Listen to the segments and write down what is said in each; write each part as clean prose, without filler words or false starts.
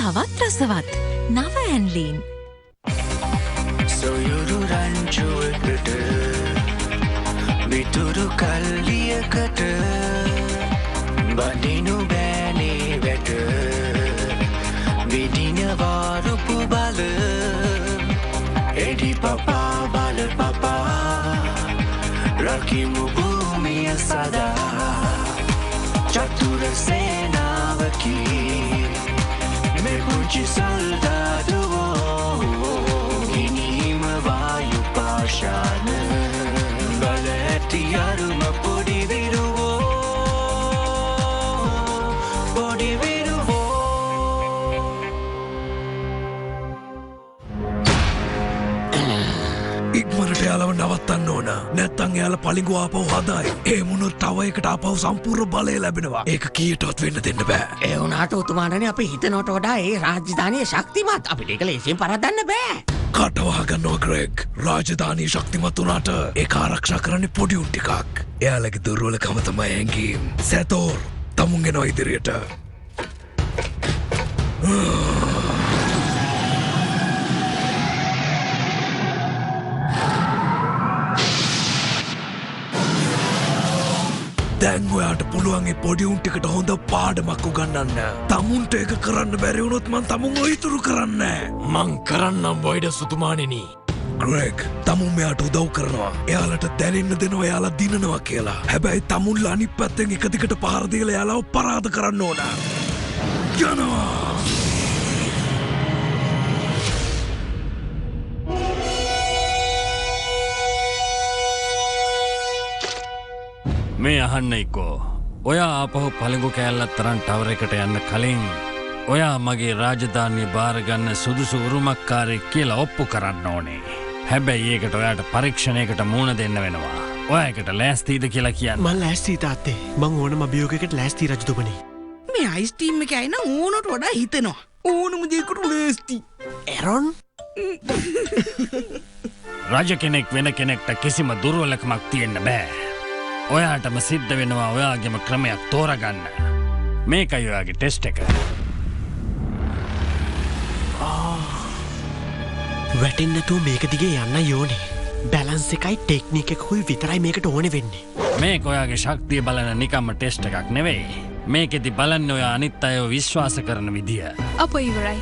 තවත් රසවත් නව ඇන්ලීන්. සොයුරු රංචුවකට විතුරු කල්ලියකට බඳිනු බෑනේ වැට විදිනවාරුපු බල එඩි පපා බල පපා රකිමු භූමිය සදා චතුර සේනාවකි මේ පුංචි සොල්දාදුවෝ ගිනීම වායු පාශාන බල ඇති අරුම පොඩි විරුවෝ පොඩි විරුවෝ ඉක්මනට යාලව නවත්තන්න ඕන. නැත්තං යාල පලිඟු ආපහු හදායි. ඒ මුණොත් තව එකට ආපහු සම්පූර්ණ බලය ලැබෙනවා. ඒක කීයටවත් වෙන්න දෙන්න බෑ. ඒ වුණාට උතුමාටනේ අපි හිතනවට වඩා ඒ රාජධානිය ශක්තිමත්. අපිට ඒක ලේසියෙන් පරද්දන්න බෑ. කටවහගන්නවා ග්‍රෙග්. රාජධානී ශක්තිමත් වුණාට ඒක ආරක්ෂා කරන්නේ පොඩි උන් ටිකක්. එයාලගේ දුර්වලකම තමයි හැංගීම්. සැතෝර් තමුන් එනවා ඉදිරියට. දැන් ඔයාට පුළුවන් ඒ පොඩි උන් ටිකට හොඳ පාඩමක් උගන්වන්න. තමුන්ට ඒක කරන්න බැරි වුණොත් මං තමුන්ව ඉතුරු කරන්නේ නෑ. මං කරන්නම් වයිඩ සුතුමාණෙනි. ග්‍රෙග් තමුන් මෙයාට උදව් කරනවා. එයාලට දැනෙන්න දෙනවා එයාලා දිනනවා කියලා. හැබැයි තමුන්ලා අනිත් පැත්තෙන් එක දිගට පහර දීලා එයාලව පරාද කරන්න ඕන. යනවා. මේ අහන්න එක්කෝ. ඔයා ආපහු පළඟු කෑල්ලත් තරන් ටවර් එකට යන්න කලින් ඔයා මගේ රාජධානිය බාරගන්න සුදුසු උරුමක්කාරයෙක් කියලා ඔප්පු කරන්න ඕනේ. හැබැයි ඒකට ඔයාට පරීක්ෂණයකට මුහුණ දෙන්න වෙනවා. ඔයා එකට ලෑස්තිද කියලා කියන්න. මං ලෑස්ති තාත්තේ. මං ඕනම අභියෝගයකට ලෑස්ති රජතුමනි. මේ අයිස් ටීම් එකේ අය නම් ඕනට වඩා හිතනවා. ඕනම දෙයකට ලෑස්ති. ඇරොන් රජ කෙනෙක් වෙන කෙනෙක්ට කිසිම දුර්වලකමක් තියෙන්න බෑ. ඔයාටම සිද්ධ වෙනවා ඔයාගේම ක්‍රමයක් තෝරගන්න. මේකයි ඔයාගේ ටෙස්ට් එක. වැටෙන්නතු මේක දිගේ යන්න යෝනේ. බැලන්ස් එකයි ටෙක්නික් එකකුයි විතරයි මේකට ඕනෙ වෙන්නේ. මේක ඔයාගේ ශක්තිය බලන නිකම්ම ටෙස්ට් එකක් නෙවෙයි. මේකෙදි බලන්න ඔයා අනිත් අයව විශ්වාස කරන විදිය. අප ඉවරයි.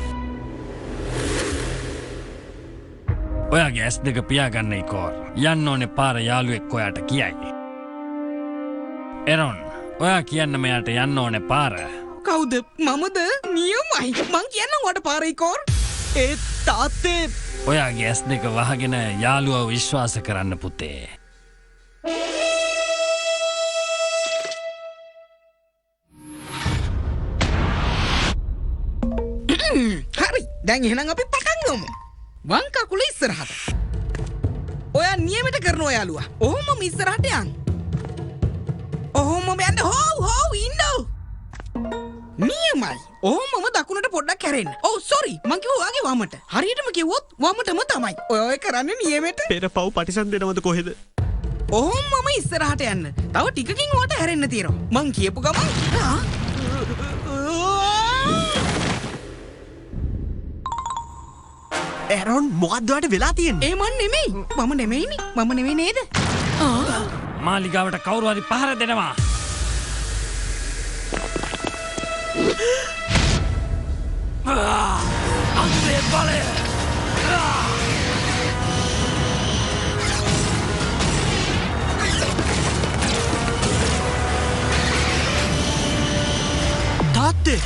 ඔයාගේ ඇස් දෙක පියාගන්න ඉකෝර්. යන්න ඕනේ පාර යාළුවෙක් ඔයාට කියයි. එරොන් ඔයා කියන්න මෙයාට යන්න ඕනේ පාර. කවුද? මමද? නියමයි. මං කියන්න ඔයාට පාරයි කෝර්. ඒ තාත්තේ ඔයාගේ ඇස් දෙක වහගෙන යාළුවව විශ්වාස කරන්න පුතේ. හරි. දැන් එහෙනම් අපි පටන් ගමු. වම් කකුල ඉස්සරහට. ඔයා නියමෙට කරනවා යාළුවා. ඔහොමම ඉස්සරහට යන්න. ඔහොමම යන්න. හොව් ඉන්නෝ. නියමයි. ඔහොමම දකුණට පොඩ්ඩක් හැරෙන්න. ඔව් සෝරි. මං කිව්වා ඔයාගේ වමට. හරියටම කිව්වොත් වමටම තමයි. ඔය කරන්නේ නියමෙට. පෙර පව් පටිසන් දෙනවද කොහෙද? ඔහොමම ඉස්සරහට යන්න. තව ටිකකින් ඔයාට හැරෙන්න තියෙනවා. මං කියපු ගමන් ඇරොන් මොකක්ද ඔයාට වෙලා තියෙන්නේ? ඒ මන් නෙමෙයි. මම නෙමෙයිනේ. මම නෙමෙයි නේද? මාලිගාවට කවුරු හරි පහර දෙනවා. අන්දේ බලය. තාත්තේ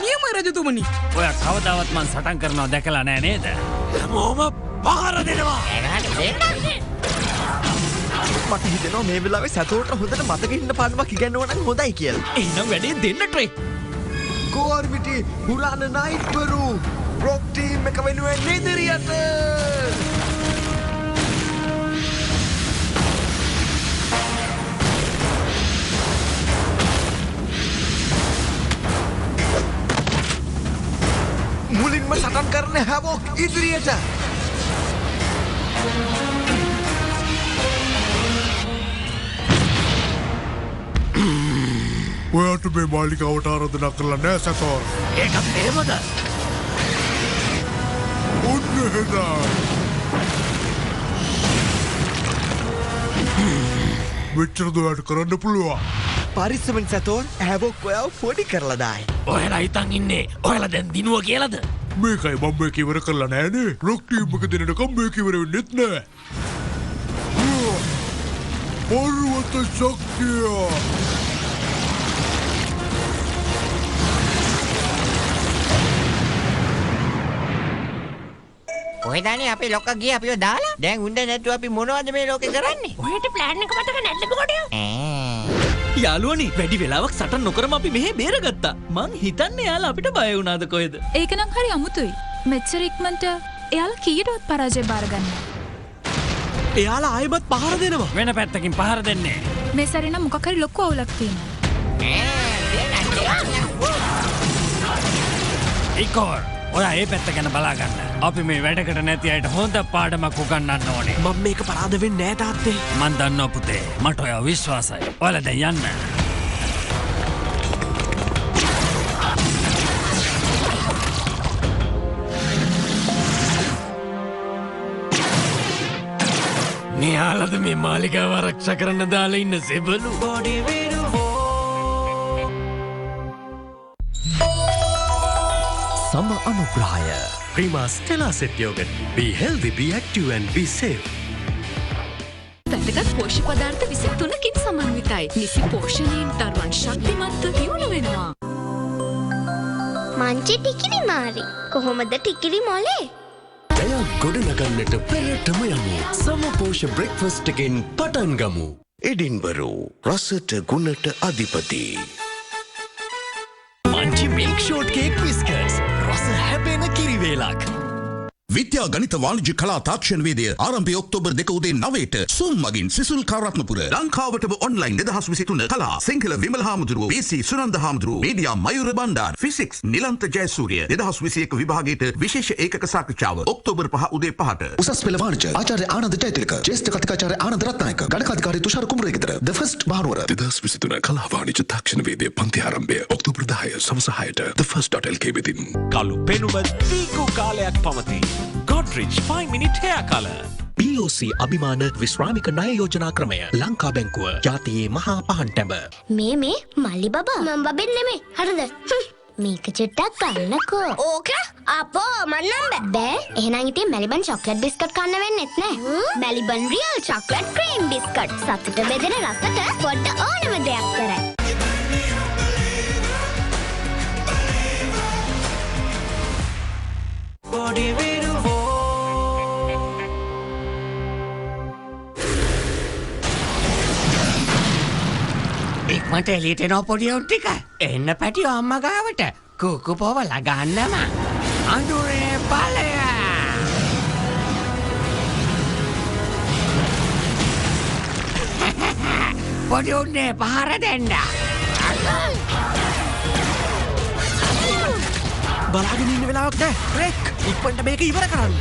නියම රජතුමනි. ඔයා කවදාවත් මං සටන් කරනවා දැකලා නෑ නේද? හැමෝම පහර දෙනවා. මට හිතෙනවා මේ වෙලාවේ සතෝට හොඳට මතක ඉන්න පාඩමක් ඉගෙනනවා නම් හොඳයි කියලා. එහෙනම් වැඩේ දෙන්න ට්‍රේ. ගෝර්විටි හුරාන නයිට්වරු රොක් ටීම් එක වෙනුවෙන් ඉදිරියට. මුලින්ම සටන් කරන හැමෝක් ඉදිරියට. ඔයාට මේ මාලිකාවට ආරාධනා කරලා නෑ සතෝර්. ඒකත් එහෙමද? ඔන්න එහෙනම්. මෙච්චර දුරට කරන්න පුළුවන්. පරිස්සමෙන් සතෝර් හැවොක් ඔයාව පොඩි කරලා දායි. ඔයාලා හිතන් ඉන්නේ ඔයාලා දැන් දිනුවා කියලාද? මේකයි මම මේක ඉවර කරලා නෑනේ. රොක් ටීම් එක දෙනකම් මේක ඉවර වෙන්නෙත් නෑ. පර්වත ශක්තිය. ඔයදානේ අපි ලොක්ක ගිය අපිව දාලා දැන් උණ්ඩ නැතුව අපි මොනවද මේ ලෝකේ කරන්නේ? ඔයට ප්ලෑන් එක මතක නැද්ද කොටය? යාළුවනි වැඩි වෙලාවක් සටන් නොකරම අපි මෙහෙ බේරගත්තා. මං හිතන්නේ යාලා අපිට බය වුණාද කොහෙද? ඒක නම් හරි අමුතුයි. මෙච්චර ඉක්මනට එයාලා කීයටවත් පරාජය බාරගන්න. එයාලා ආයෙමත් පහර දෙනවා. වෙන පැත්තකින් පහර දෙන්නේ. මේ සැරේ නම් මොකක් හරි ලොකු අවුලක් තියෙනවා. ඉකෝර් ඔයා ඒ පැත්ත ගැන බලාගන්න. අපි මේ වැඩකට නැති අයට හොඳ පාඩමක් උගන්වන්න ඕනේ. මම මේක පරාද වෙන්නේ නෑ තාත්තේ. මන් දන්නවා පුතේ. මට ඔයා විශ්වාසයි. ඔයාලා දැන් යන්න. නියාලද මේ මාලිකාව ආරක්ෂා කරන්න දාලා ඉන්න සෙබළු. බොඩි විරුවෝ සම අනුග්‍රහය Prima Stella set yoghurt. Be healthy, be active and be safe. වැදගත් පෝෂ්‍ය පදාර්ථ 23කින් සමන්විතයි. නිසි පෝෂණයෙන් දරුවන් ශක්තිමත්ව දියුණු වෙනවා. මංචි ටිකිරි මාරි. කොහොමද ටිකිරි මොලේ? ජයක් ගොඩනගන්නට පෙරටම යමු. සමපෝෂ බ්‍රෙක්ෆාස්ට් එකෙන් පටන් ගමු. එඩින්බරෝ රසට ගුණට අධිපති. Munchee milk short cake බිස්කට්ස්. රස හැපෙන කිරිවේලක්. විද්‍යා ගණිත වාණිජ්‍ය කලා තාක්ෂණ වේදය ආරම්භය ඔක්තෝබර් 2 උදේ 9ට සූම් මගින් සිසුල් කාරත්නපුර ලංකාවටම ඔන්ලයින් 2023 කලා සිංහල විමල හාමුදුරුවෝ PC සුනන්ද හාමුදුරුවෝ මීඩියා මයුර බණ්ඩාර ෆිසික්ස් නිලන්ත ජයසූරිය 2021 විභාගයට විශේෂ ඒකක සාකච්ඡාව ඔක්තෝබර් 5 උදේ 5ට උසස් පෙළ වාණිජ්‍ය ආචාර්ය ආනන්ද ජයතිලක ජ්‍යෙෂ්ඨ කතිකාචාර්ය ආනන්ද රත්නායක ගණකාධිකාරී තුෂාර කුමරේගිතර ද ෆස්ට් මහනුවර 2023 කලා වාණිජ්‍ය තාක්ෂණ වේදය පන්ති ආරම්භය ඔක්තෝබර් 10 සවස 6ට the first.lk වෙතින් කළු පෙනුම දීර්ඝ කාලයක් පවතී. Godrej 5-minute hair color. BOC අභිමාන විශ්‍රාමික ණය යෝජනා ක්‍රමය. ලංකා බැංකුව ජාතියේ මහා පහන් ටැඹ. මේ මල්ලි බබා මම බබෙන් නෙමෙයි. හරිද? මේක චුට්ටක් ගන්නකෝ. ඕක අපෝ මන්නම් බෑ. එහෙනම් ඉතින් මැලිබන් චොක්ලට් බිස්කට් කන්න වෙන්නෙත් නෑ. Maliban real chocolate cream biscuit. සතුට බෙදෙන රසට පොඩ්ඩ ඕනම දෙයක් කරයි. බොඩි විරුවෝ ඉක්මනට එළියට එනවා පොඩි උන් ටික. එන්න පැටියෝ අම්මා ගාවට. කුකු පොවලා ගන්නම. අඳුරේ බලය. පොඩි උන්නේ පහර දෙන්න. බලාගෙන ඉන්න වෙලාවක් නෑ. රෙක් ඉක්මනට මේක ඉවර කරන්න.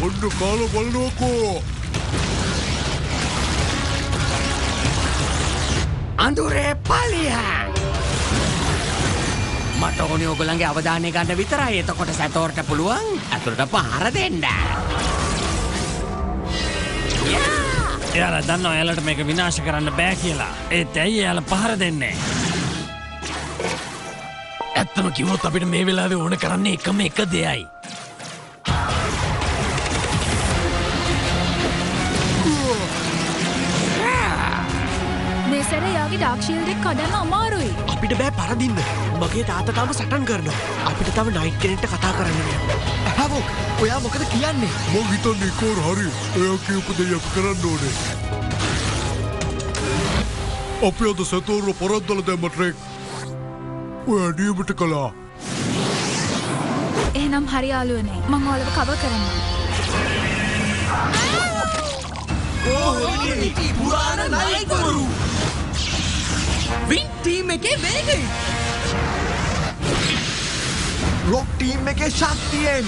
ඔන්න කාල බලනකෝ. අඳුරේ පලිය. මට ඕනේ ඔයගොල්ලන්ගේ අවධානය ගන්න විතරයි. එතකොට සතෝර්ට පුළුවන් අතුරට පහර දෙන්න. එයාලා දන්නවා එයාලට මේක විනාශ කරන්න බෑ කියලා. ඒත් ඇයි එයාලා පහර දෙන්නේ? ඇත්තම කිව්වොත් අපිට මේ වෙලාවේ ඕන කරන්නේ එකම එක දෙයයි. මේ සැරේ යාගේ ඩාර්ක් ෂීල්ඩ් එක කඩන්න අමාරුයි. අපිට බෑ පරදින්න. මගේ තාත්තා තාම සටන් කරනවා. අපිට තව නයිට් කෙනෙක්ට කතා කරන්න වෙනවා. හැවොක් ඔයා මොකද කියන්නේ? මං හිතන්නේ කෝර් හරි. එයා කියපු දේ අපි කරන්න ඕනේ. අපි අද සතෝර්ව පරද්දලා දැම්ම ට්‍රෙක්. ඔයා නියමට කළා. එහෙනම් හරි යාළුවනේ. මම ඔයාලව කවර් කරන්නම්. පුරාණ නායකවරු වින් ටීම් එකේ වේගය රොක් ටීම් එකේ ශක්තියෙන්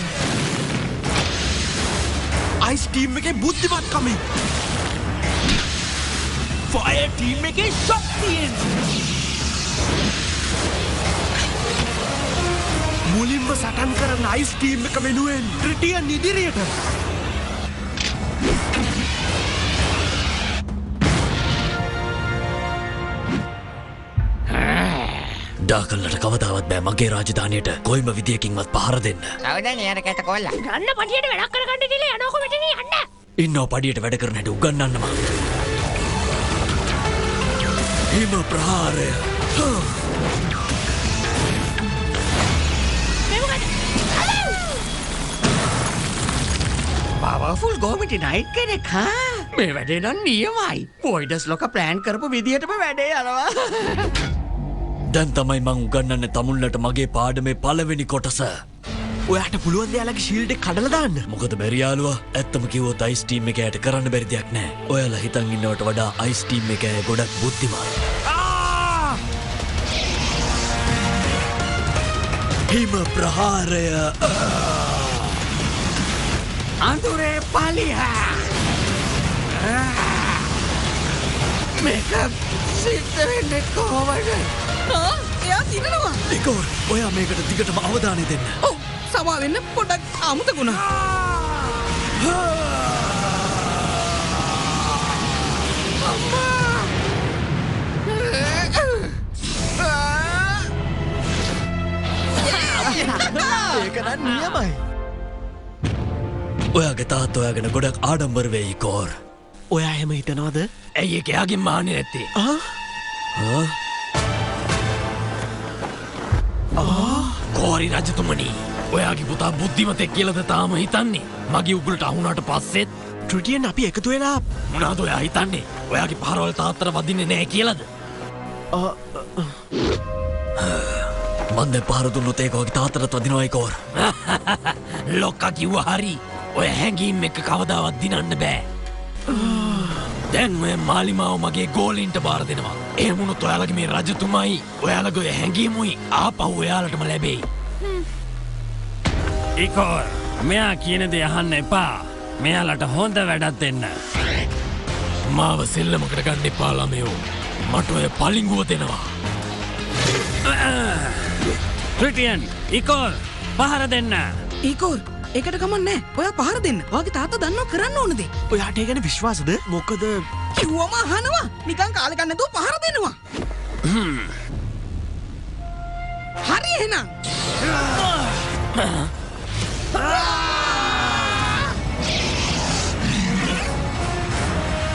අයිස් ටීම් එකේ බුද්ධිමත්කමින් ෆයර් ටීම් එකේ ශක්තියෙන් මුලින්ම සටන් කරන අයිස් ටීම් එක වෙනුවෙන් ට්‍රිටියන් ඉදිරියට. ඩාකල්ලට කවදාවත් බෑ මගේ රාජධානයට කොයිම විදියකින්වත් පහර දෙන්න. කවදා නියර කැට කොල්ලා. ගන්න පටියට වැඩක් කරගන්න දිලා යනකො මෙතන යන්න. ඉන්නව පඩියට වැඩ කරන හැටි උගන්වන්නම. හිම ප්‍රහාරය. පවර්ෆුල් ගෝමිටි නයිට් කෙනෙක් හා මේ වැඩේ නම් නියමයි. පොයිඩස් ලොක ප්ලෑන් කරපු විදියටම වැඩේ යනවා. දැන් තමයි මං උගන්නන්න තමුන්ලට මගේ පාඩමේ පළවෙනි කොටස. ඔයාට පුළුවන් දෙයාලගේ ශීල්ඩ් එක කඩලා දාන්න. මොකද බැරි යාළුවා ඇත්තම කිව්වොත් අයිස් ටීම් එක යට කරන්න බැරි දෙයක් නෑ. ඔයාලා හිතන් ඉන්නවට වඩා අයිස් ටීම් එක ගොඩක් බුද්ධිමාන්. හිම ප්‍රහාරය. අඳුරේ පලිහා. මේක සිද්ධ වෙන්නේ කොහොමද? එයා තිරනවා. ඉකෝර් ඔයා මේකට දිගටම අවධානය දෙන්න. ඔව් සමා වෙන්න පොඩක් අමුතකුණා. ඒක නම් නියමයි. ඔයාගේ තාත්ත ඔයා ගැන ගොඩක් ආඩම්බර වෙයි කෝර්. ඔයා එහෙම හිතනවද? ඇයි ඒක එයාගෙන් මාන්නේ නැත්තේ? කෝරි රජතුමනි ඔයාගේ පුතා බුද්ධිමතෙක් කියලාද තාම හිතන්නේ? මගේ උගලට අහුණාට පස්සෙත් ට්‍රිටියන් අපි එකතු වෙලා මොනවද ඔයා හිතන්නේ? ඔයාගේ පහරවල් තාත්තට වදින්නේ නැහැ කියලාද? මන් දැන් පහර දුන්නොත් ඒක ඔයාගේ තාත්තට වදිනවයි කෝර්. ලොක්කා කිව්වා හරි. ඔය හැංගීම් එක කවදාවත් දිනන්න බෑ. දැන් ඔය මාලිමාව මගේ ගෝලින්ට බාර දෙනවා. එහෙම වුණොත් ඔයාලගේ මේ රජතුමයි ඔයාලගේ ඔය හැංගීමුයි ආපහු ඔයාලටම ලැබෙයි. ඉකෝර් මෙයා කියන දේ අහන්න එපා. මෙයාලට හොඳ වැඩක් දෙන්න. මාව සෙල්ලමකට ගන්න එපා ළමයෝ. මට ඔය පලිංගුව දෙනවා. ට්‍රිටියන් ඉකෝර් පහර දෙන්න. ඊකෝර් ඒකට කමක් නෑ. ඔයා පහර දෙන්න. ඔයාගේ තාත්තා දන්නව කරන්න ඕන දේ. ඔයාට ඒ ගැන විශ්වාසද? මොකද කිව්වම අහනවා. නිකන් කාලේ ගන්න නැතුව පහර දෙනවා. හරි එහෙනම්.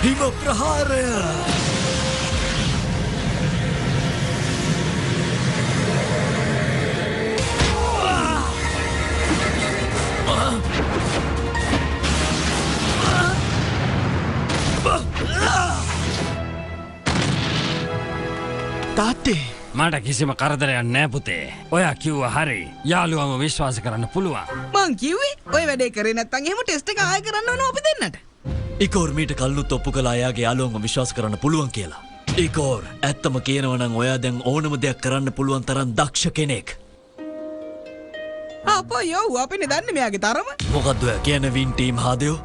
හිම ප්‍රහාරය. තාත්තේ මට කිසිම කරදරයක් නෑ පුතේ. ඔයා කිව්වා හරි. යාළුවම විශ්වාස කරන්න පුළුවන්. මං කිව්වේ ඔය වැඩේ කරේ නැත්තම් එහෙම ටෙස්ට් එක ආයෙ කරන්න ඕන අපි දෙන්නට. ඉකෝර් මීට කල්නුත් ඔප්පු කළා එයාගේ යාළුවන්ව විශ්වාස කරන්න පුළුවන් කියලා. ඉකෝර් ඇත්තම කියනවා නම් ඔයා දැන් ඕනම දෙයක් කරන්න පුළුවන් තරම් දක්ෂ කෙනෙක්. අපෝ යෝ අපිනේ දන්නේ මෙයාගේ තරම. මොකද්ද ඔයා කියන වින් ටීම් හාදයෝ?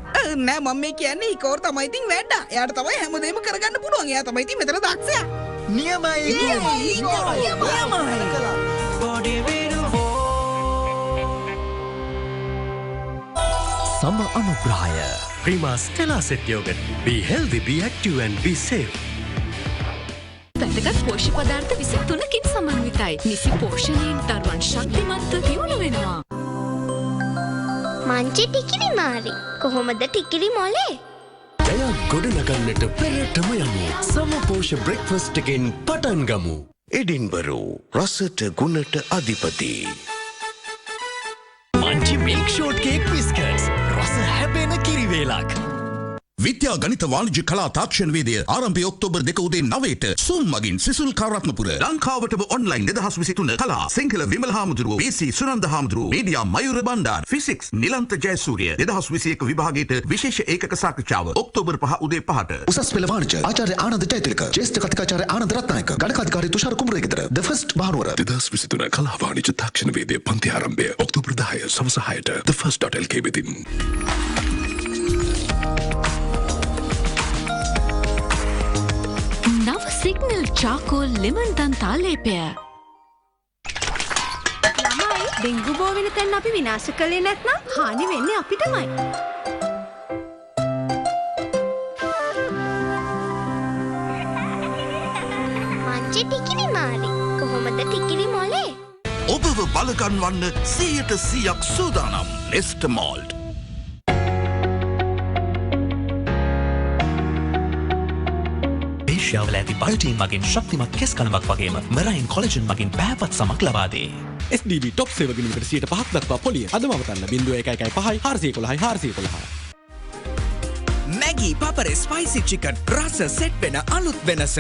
නෑ මම මේ කියන්නේ ඉකෝර් තමයි ඉතින් වැඩ. එයාට තමයි හැමදේම කරගන්න පුළුවන්. එයා තමයි ඉතින් මෙතන දක්ෂයා. නියමයි. සම අනුග්‍රහය Prima Stella set yoghurt. Be healthy, be active and be safe. වැදගත් පෝෂ්‍ය පදාර්ථ 23කින් සමන්විතයි. නිසි පෝෂණයෙන් දරුවන් ශක්තිමත්ව දියුණු වෙනවා. මංචි ටිකිරි මාරි. කොහොමද ටිකිරි මොලේ? ජයක් ගොඩනගන්නට පෙරටම යමු. සමපෝෂ බ්‍රෙක්ෆාස්ට් එකෙන් පටන් ගමු. එඩින්බරෝ රසට ගුණට අධිපති. Munchee milk short cake බිස්කට්ස්. රස හැබෙන කිරිවේලක්. විද්‍යා ගනිත වාණිජ්‍ය කලා තාක්ෂණ වේදය ආරම්භය ඔක්තෝබර් 2 උදේ 9ට සූම් මගින් සිසුල් කාරත්නපුර ලංකාවටම ඔන්ලයින් 2023 කලා සිංහල විමල හාමුදුරුව PC සුනන්ද හාමුදුරුව මීඩියා මයුර බණ්ඩාර ෆිසික්ස් නිලන්ත ජයසූරිය 2021 විභාගයට විශේෂ ඒකක සාකච්ඡාව ඔක්තෝබර් 5 උදේ 5ට උසස් පෙළ වාණිජ්‍ය ආචාර්ය ආනන්ද ජයතිලක ජ්‍යෙෂ්ඨ කතිකාචාර්ය ආනන්ද රත්නායක ගණකාධිකාරී තුෂාර කුමරේගෙදර ද ෆස්ට් මහනුවර 2023 කලා වාණිජ්‍ය තාක්ෂණ වේදය පන්ති ආරම්භය ඔක්තෝබර් 10 සවස 6ට ද ෆස්ට්.lk වෙතින් සිග්නල් චාකෝල් ලෙමන් දන්තා ලේපය. ළමයි ඩෙන්ගු බෝ වෙන තැන් අපි විනාශ කළේ නැත්නම් හානි වෙන්නේ අපිටමයි. මංචි ටිකිරි මාරි. කොහොමද ටිකිරි මොලේ? ඔබව බලගන්වන්න 100% සූදානම් නෙස්ට මෝල්ට්. ඒෂ්‍යාවල ඇති බයෝටීන් මගින් ශක්තිමත් කෙස් කණවක් වගේම මරයින් කොලජන් මගින් පැහැපත් සමක් ලබාදේ. SDB ටොප් සේවගනිකට 5% දක්වා පොලිය අදම අවතන්න 01.5 411 411. මැගී පපරේ ස්පයිසි චිකන් රස සෙට් වෙන අලුත් වෙනස.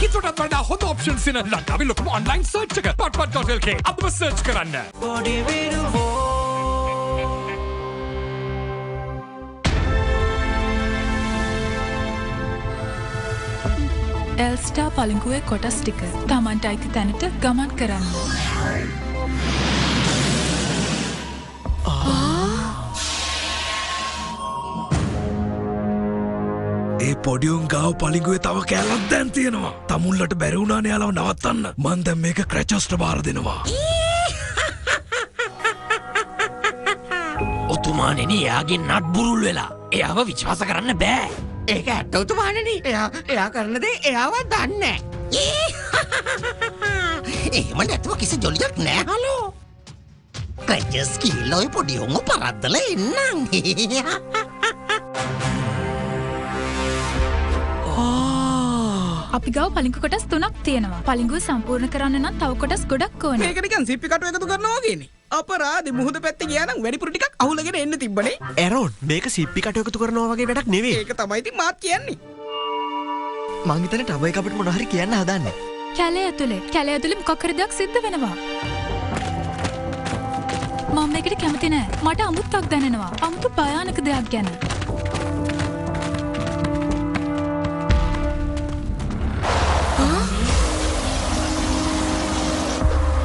හිතටත් වඩා හොඳ ඔප්ෂන්ස් ඉන ලංකාවේ ලොකුම ඔන්ලයින් සර්ච් එක patpat.lk අදම සර්ච් කරන්න. එල්ස්ටා පලිංගුවේ කොටස් ටික තමන්ට අයිති තැනට ගමන් කරන්න. ඒ පොඩියුන් ගාව පලිගුවේ තව කෑල්ලක් දැන් තියෙනවා. තමුල්ලට බැරිවුණානේ යාලව නවත්තන්න. මං දැන් මේක ක්‍රැචස්ට බාර දෙනවා. ඔතුමානෙනි එයාගේ නට් බුරුල් වෙලා. එයාව විශ්වාස කරන්න බෑ. ඒක ඇත්ත උතුමානනි. එයා කරන දේ එයාවත් දන්නේ නැහැ. එහෙම නැතුව කිසි ජොලියක් නෑ හලෝ. ක්‍රැචස් කීලොයි පොඩියුන්ව පරද්දලා එන්නම්. අපි ගාව පලිංගු කොටස් 3ක් තියෙනවා. පලිංගුව සම්පූර්ණ කරන්න නම් තව කොටස් ගොඩක් ඕනේ. මේක නිකන් සිප්පි කටු එකතු කරනවා වගේනේ. අපරාධි මුහුද පැත්තේ ගියා නම් වැඩිපුර ටිකක් අහුලගෙන එන්න තිබ්බනේ. ඇරොන් මේක සිප්පි කටු එකතු කරනවා වගේ වැඩක් නෙවෙයි. ඒක තමයි ඉතින් මාත් කියන්නේ. මං හිතන්නේ ටබ් එක අපිට මොන හරි කියන්න හදන්නේ. කැලේ ඇතුලේ මොකක් හරි දෙයක් සිද්ධ වෙනවා. මම මේකට කැමති නෑ. මට අමුත්තක් දැනෙනවා. අමුතු භයානක දෙයක් ගැන.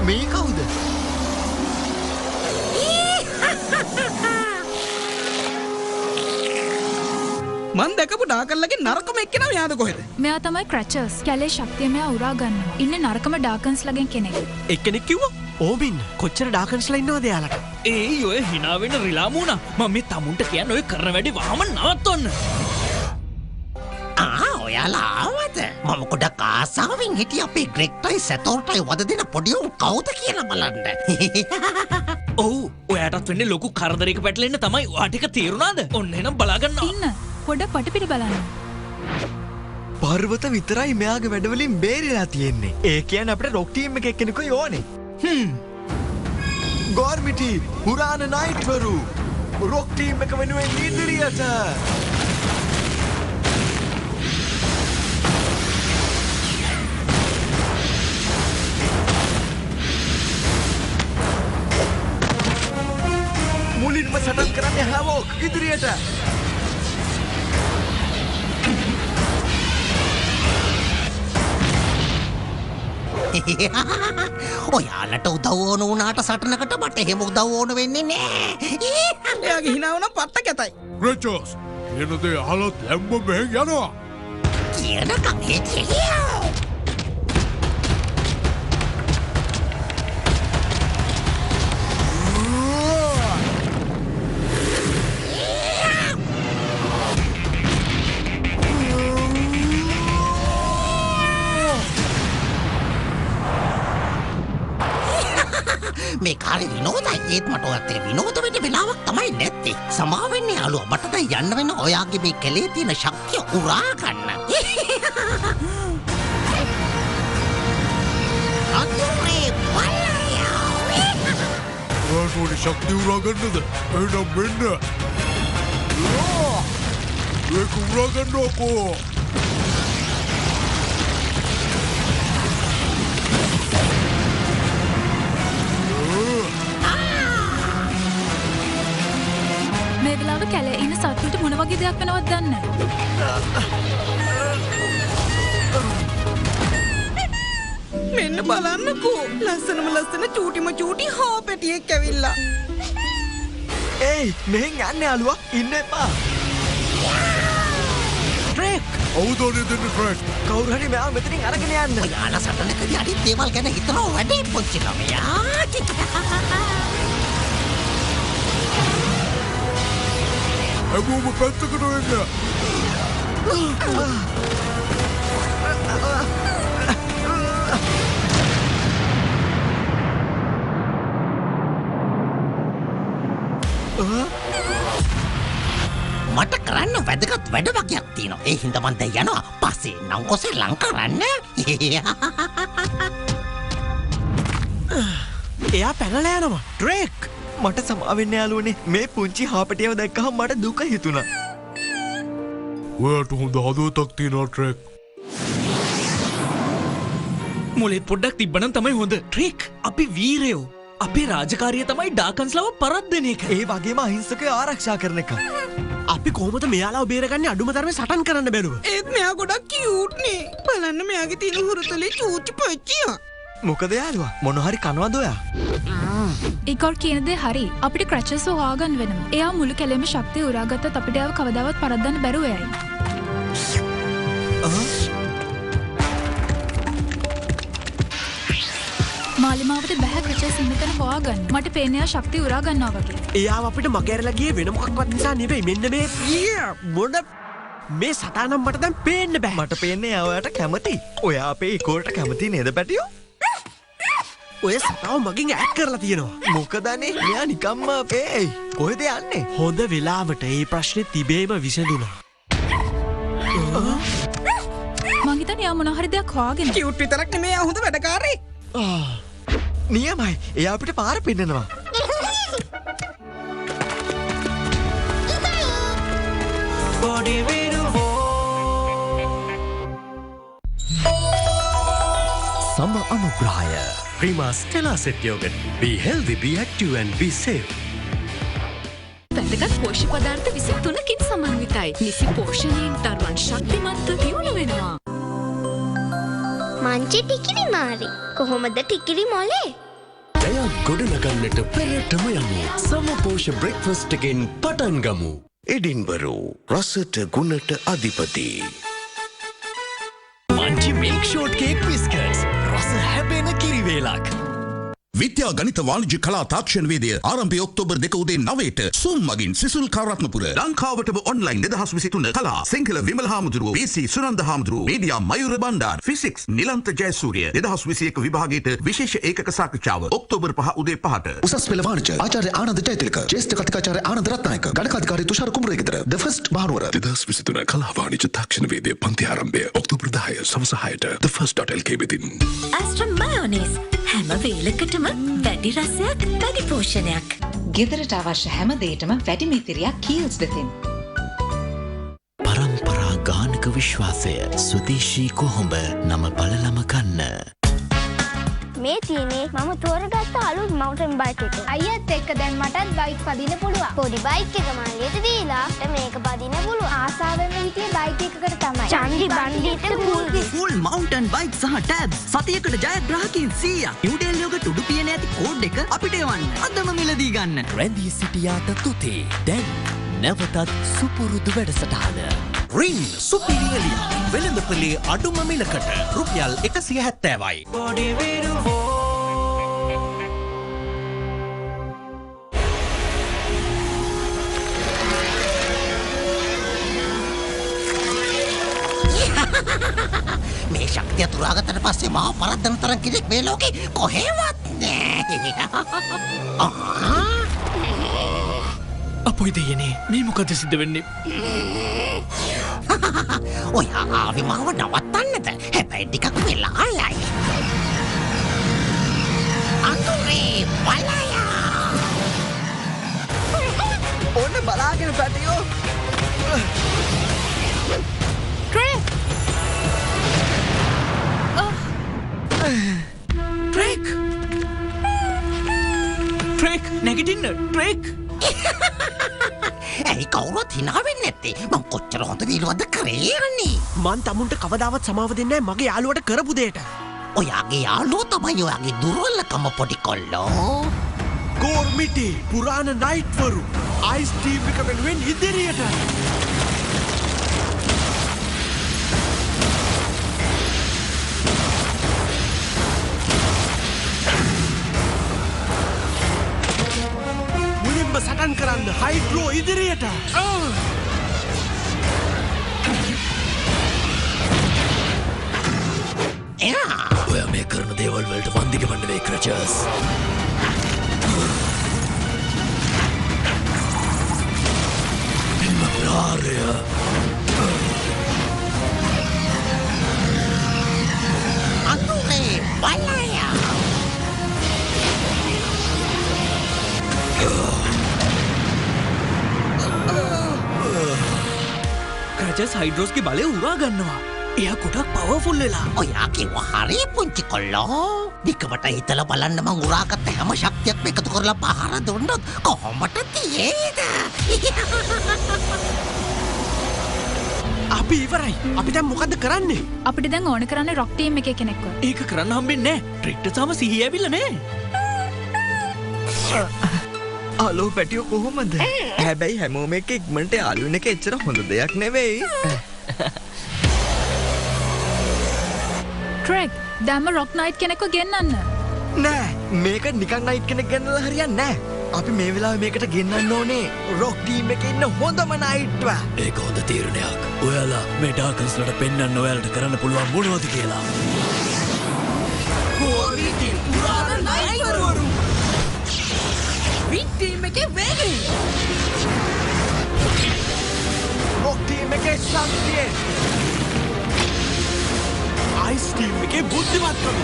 මේ කවුද? මං දැකපු ඩාකල්ලගේ නරකම එක්කෙනා මෙයාද කොහෙද? මෙයා තමයි ක්‍රැචර්ස්. කැලේ ශක්තිය මෙයා උරා ගන්නවා. ඉන්නේ නරකම ඩාකන්ස්ලගෙන් කෙනෙක්. එක්කෙනෙක් කිව්වා? ඕබින් කොච්චර ඩාකන්ස්ලා ඉන්නවද යාලට? ඒ ඔය hina වෙන රිලාමුණා. මම මේ තමුන්ට කියන්නේ ඔය කරන වැඩි වහම නවත්තන්න. ඔයාලා ආවද? මම ගොඩක් ආසාවෙන් හිටිය අපේ ග්‍රෙක්ටයි සැතෝර්ටයි වද දෙන පොඩියුන් කවුද කියලා බලන්න. ඔව් ඔයාටත් වෙන්නේ ලොකු කරදරයක පැටලෙන්න තමයි. ඔයා ටික තේරුණාද? ඔන්න එහෙනම් බලාගන්න. ඉන්න. පොඩක් පටපිට බලන්න. පර්වත විතරයි මෙයාගේ වැඩවලින් බේරිලා තියෙන්නේ. ඒ කියන්නේ අපිට රොක් ටීම් එකේ එක්කෙනෙකුයි ඕනේ. ගෝර්මිටි පුරාණ නයිට්වරු රොක් ටීම් එක වෙනුවෙන් ඉදිරියට. මුලින්ම සටන් කරන්නේ හැවෝක් ඉදිරියට. ඔයාලට උදව් ඕන වුණාට සටනකට මට එහෙම උදව් ඕන වෙන්නේ නෑ. එයාගේ hina වුණා පට්ට කැතයි. ක්‍රැචස් කියන දේ අහලත් හැම්ම මෙහෙන් යනවා. කියන කමේ කියලා. මේ කාලේ විනෝදයි ඒත් මට ඔයත් එක විනෝද වෙන්න වෙලාවක් තමයි නැත්තේ. සමාවෙන්න යාළුවා මට දැන් යන්න වෙන ඔයාගේ මේ කැලේ තියෙන ශක්තිය උරා ගන්න. අතුරේ බලය. රාජෝනි ශක්තිය උරා ගන්නද? එහෙනම් මෙන්න. ඒක උරා ගන්නකෝ. මේ වෙලාව කැලේ ඉන්න සත්තුන්ට මොන වගේ දෙයක් වෙනවද දන්නේ මෙන්න බලන්නකෝ. ලස්සනම ලස්සන චූටිම චූටි හාපැටියෙක් ඇවිල්ලා. ඒයි මෙහෙන් යන්න යාළුවා ඉන්න එපා. අවධානය දෙන්න ට්‍රැක්. කවුරු හරි මෙයා මෙතනින් අරගෙන යන්න. ඔයාලා සටනකදී අනිත් දේවල් ගැන හිතනවා වැඩි පොච්චි ළමයා. හැමෝම පැත්තකට වෙන්න. මට කරන්න වැදගත් වැඩ වගේක් තියෙනවා. ඒ හින්දා මම දැන් යනවා. පස්සේ නම් ඔසේ ලං කරන්න. එයා පැනලා යනවා. ට්‍රේක් මට සමාවෙන්න යාළුවනේ. මේ පුංචි හාපටියව දැක්කහම මට දුක හිතුණා. ඔයාට හොඳ හදවතක් තියෙනවා ට්‍රැක්. මොලේ පොඩ්ඩක් තිබ්බනම් තමයි හොඳ. ට්‍රේක් අපි වීරයෝ. අපේ රාජකාරිය තමයි ඩාකන්ස්ලව පරද්දන එක. ඒ වගේම අහිංසකයෝ ආරක්ෂා කරන එක. අපි කොහොමද මෙයාලාව බේරගන්නේ අඩුම තරමේ සටන් කරන්න බැරුව? ඒත් මෙයා ගොඩක් කියූට් නේ. බලන්න මෙයාගේ තියෙන හුරුතලේ චූටි පොච්චියා. මොකද යාළුවා මොන හරි කනවද ඔයා? ඉගොර් කියන දේ හරි. අපිට ක්‍රචස් හොයාගන්න වෙනවා. එයා මුළු කැලේම ශක්තිය උරාගත්තත් අපිට ඒව කවදාවත් පරද්දන්න බැරුව යයි. මාලිමාවට බෑ ක්‍රචස් ඉන්න තැන හොයාගන්න. මට පේන්නේ එයා ශක්තිය උරා ගන්නවා වගේ. එයාව අපිට මගහැරලා ගියේ වෙන මොකක්වත් නිසා නෙවෙයි. මෙන්න මේ මොන මේ සටනම් මට දැන් පේන්න බෑ. මට පේන්නේ ඔයාට කැමති. ඔයා අපේ ඉකෝට කැමති නේද පැටියෝ? ඔය සතාව මගින් ඈඩ් කරලා තියෙනවා. මොකදනේ? මෙයා නිකම්ම අපේ කොහෙද යන්නේ? හොඳ වෙලාවට මේ ප්‍රශ්නේ තිබේම විසඳුණා. මං හිතන්නේ එයා මොන හරි දෙයක් හොයාගෙන. කියූට් විතරක් නෙමෙයි එයා හොඳ වැඩකාරී. නියමයි. එයා අපිට පාර පෙන්නනවා. සම අනුග්‍රහය Prima Stella set yoghurt. Be healthy, be active and be safe. වැදගත් පෝෂ්‍ය පදාර්ථ 23කින් සමන්විතයි. නිසි පෝෂණයෙන් දරුවන් ශක්තිමත්ව දියුණු වෙනවා. මංචි ටිකිරි මාරි. කොහොමද ටිකිරි මොලේ? ජයක් ගොඩනගන්නට පෙරටම යමු. සමපෝෂ බ්‍රෙක්ෆාස්ට් එකෙන් පටන් ගමු. එඩින්බරෝ රසට ගුණට අධිපති. Munchee milk short cake බිස්කට්ස්. රස හැබෙන කිරිවේලක්. විද්‍යා ගණිත වාණිජ්‍ය කලා තාක්ෂණ වේදය ආරම්භය ඔක්තෝබර් 2 උදේ 9ට සූම් මගින් සිසුල් කාරත්නපුර ලංකාවටම ඔන්ලයින් 2023 කලා සිංහල විමල හාමුදුරුව PC සුනන්ද හාමුදුරුව මීඩියා මයුර බණ්ඩාර ෆිසික්ස් නිලන්ත ජයසූරිය 2021 විභාගයට විශේෂ ඒකක සාකච්ඡාව ඔක්තෝබර් 5 උදේ 5ට උසස් පෙළ වාණිජ්‍ය ආචාර්ය ආනන්ද ජයතිලක ජ්‍යෙෂ්ඨ කතිකාචාර්ය ආනන්ද රත්නායක ගණකාධිකාරී තුෂාර කුමරේගෙදර ද ෆස්ට් මහනුවර 2023 කලා වාණිජ්‍ය තාක්ෂණ වේදය පන්ති ආරම්භය ඔක්තෝබර් 10 සවස 6ට ද ෆස්ට්.lk වෙතින් ඇස්ට්‍රම් මයොනේස් හැම වේලකටම වැඩි රසයක් වැඩි පෝෂණයක්. ගෙදරට අවශ්‍ය හැම දෙයකටම වැඩි මිතිරියක් කීල්ස් වෙතින්. පරම්පරා ගානක විශ්වාසය සුදේශී කොහොඹ නම බලලම කන්න. මේ තියනේ මම තෝරගත්ත අලුත් මවුන්ටන් බයික් එක. අයියත් එක්ක දැන් මටත් බයික් පදින්න පුළුවන්. පොඩි බයික් එක මාළියට දීලා මේක පදින්න පුළුවන්. ආසාවෙන්ම හිටියේ බයික් එකකට තමයි. චන්දි බණ්ඩිට ෆුල් මවුන්ටන් බයික් සහ ටැබ්ස් සතියකට ජයග්‍රාහකයන් 100ක්. නිව්ඩෙල්ලි යෝගට උඩු පියන ඇති කෝඩ් එක අපිට එවන්න. අදම මිලදී ගන්න. රැඳී සිටියාට තුතේ. දැන් නැවතත් සුපුරුදු වැඩසටහන. රින් සුපිරියලිය වෙළඳපොලේ අඩුම මිලකට රුපියල් 170යි. මේ ශක්තිය තුරාගත්තට පස්සේ මාව පරද්දන තරම් කෙනෙක් මේ ලෝකේ කොහෙවත් නෑ. අපොයි දෙයනේ මේ මොකද සිද්ධ වෙන්නේ? ඔයා ආවි මාව නවත්තන්නද? හැබැයි ටිකක් වෙලා යයි. අතුරේ බලයා. ඔන්න බලාගෙන පැටියෝ. ට්‍රේක්! ට්‍රේක්! ට්‍රේක් නැගිටින්න ට්‍රේක්! ඇයි කවුරුත් hina වෙන්නේ නැත්තේ? මං කොච්චර හොඳ විලවද කරේ යන්නේ. මං තමුන්ට කවදාවත් සමාව දෙන්නේ නැහැ මගේ යාළුවට කරපු දෙයට. ඔයාගේ යාළුවා තමයි ඔයාගේ දුර්වලකම පොඩි කොල්ලෝ. ගෝර්මිටි පුරාණ නයිට්වරු අයිස් ටීම් එක වෙනුවෙන් ඉදිරියට. යන්නකෝ ඉදිරියට. ඔයා මේ කරන දේවල් වලට වන්දික වන්න වේ ක්‍රචර්ස්. ප්‍රාරය අතුනේ බලය ක්‍රචස් හයිඩ්‍රෝස්ගේ බලය උරා ගන්නවා. එයා කොටක් පවෆුල් වෙලා. ඔයා කිව්වා හරි පුංචි කොල්ලෝ. දිකවට හිතලා බලන්න මං උරාගත්ත හැම ශක්තියක්ම එකතු කරලා පහර දුන්නොත් කොහොමද තියේද? අපි ඉවරයි. අපි දැන් මොකද්ද කරන්නේ? අපිට දැන් ඕන කරන්නේ රොක් ටීම් එකේ කෙනෙක්ව. ඒක කරන්න හම්බෙන්නේ නැහැ. ට්‍රික්ට තාම සිහිය ඇවිල්ලා නැහැ. අලෝ පැටියෝ කොහොමද? හැබැයි හැමෝම එක ඉක්මනට යාළු වෙන එක එච්චර හොඳ දෙයක් නෙවෙයි. ට්‍රෙක් දැම්ම රොක් නයිට් කෙනෙක්ව ගෙන්නන්න. නෑ මේක නිකන් නයිට් කෙනෙක් ගෙන්නලා හරියන්නේ නෑ. අපි මේ වෙලාවේ මේකට ගෙන්නන්න ඕනේ රොක් ටීම් එකේ ඉන්න හොඳම නයිට්ව. ඒක හොඳ තීරණයක්. ඔයාලා මේ ඩාර්කන්ස්ලට පෙන්වන්න ඔයාලට කරන්න පුළුවන් මොනවද කියලා. කෝවිටි පුරාණ නයිට්වරු. වික් ටීම් එකේ වේගය. රොක් ටීම් එකේ ශක්තිය. අයිස් ටීම් එකේ බුද්ධිමත්කම.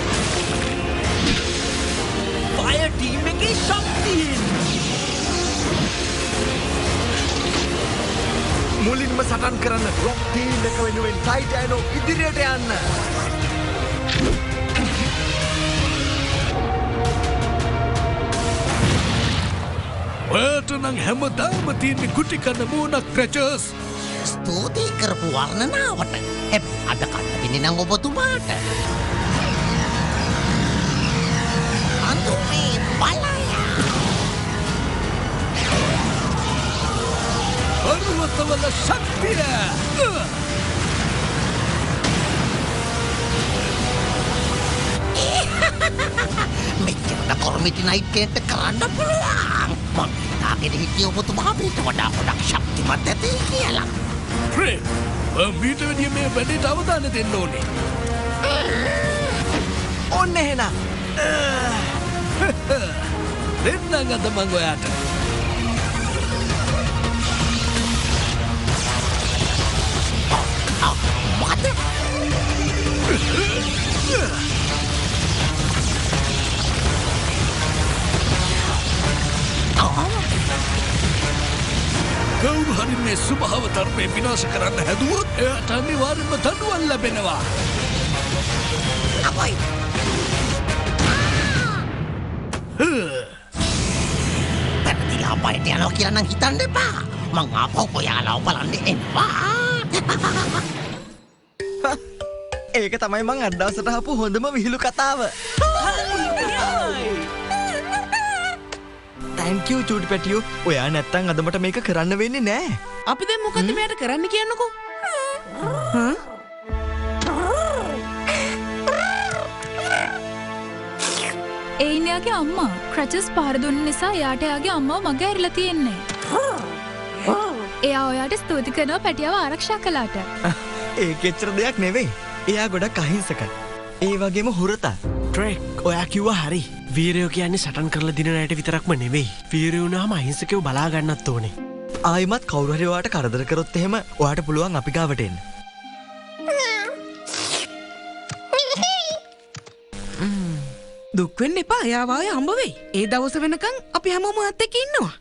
ෆයර් ටීම් එකේ ශක්තිය. මුලින්ම සටන් කරන්න රොක් ටීම් එක වෙනුවෙන් ටයිටෑනෝ ඉදිරියට යන්න. ඔයාට නම් හැමදාම තියෙන්නේ කුටි කන්න මූණක් ක්‍රචර්ස්. ස්තුතියි කරපු වර්ණනාවට. හැබැයි අද කන්න වෙන්නේ නම් ඔබතුමාට. අඳුනේ බලය. පර්වතවල ශක්තිය. මෙච්චරට කොර්මිටි නයිට් කෙනෙක්ට කරන්න පුළුවන්. මං හිතාගෙන හිටියේ ඔබතුමා අපිට වඩා ගොඩක් ශක්තිමත් ඇති කියලා. ට්‍රෙක් මීට වැඩිය මේ වැඩේට අවධානය දෙන්න ඕනේ. ඔන්න එහෙනම්. දෙන්නම් අද මං ඔයාට. මොකද? කවුරු හරි මේ සුභාව ධර්මය විනාශ කරන්න හැදුවොත් එයාට අනිවාර්යෙන්ම දඬුවම් ලැබෙනවා. අපයි. පැනතිලා අපයට යනවා කියලා නම් හිතන්න එපා. මං ආපහු ඔයාලව බලන්න එනවා. ඒක තමයි මං අද දවසට ආපු හොඳම විහිළු කතාව. Thank you චූටි පැටියෝ. ඔයා නැත්තම් අද මට මේක කරන්න වෙන්නේ නෑ. අපි දැන් මොකද්ද මෙයාට කරන්න කියන්නකෝ? ඒ ඉන්නේ යාගේ අම්මා. ක්‍රචස් පහර දුන්න නිසා එයාට යාගේ අම්මව මග ඇරිලා තියෙන්නේ. එයා ඔයාට ස්තුති කරනවා පැටියව ආරක්ෂා කළාට. ඒක එච්චර දෙයක් නෙවෙයි. එයා ගොඩක් අහිංසකයි. ඒ වගේම හොරතා. ට්‍රෙක් ඔයා කිව්වා හරි. වීරයෝ කියන්නේ සටන් කරලා දිනන අයට විතරක්ම නෙවෙයි. වීරයෝ වුණාම අහිංසකයෝ බලා ගන්නත් ඕනේ. ආයිමත් කවුරු හරි ඔයාට කරදර කරොත් එහෙම ඔයාට පුළුවන් අපි ගාවට එන්න. දුක් වෙන්න එපා. එයා වායේ හම්බ වෙයි. ඒ දවස වෙනකන් අපි හැමෝම ඔයත් එක්ක ඉන්නවා.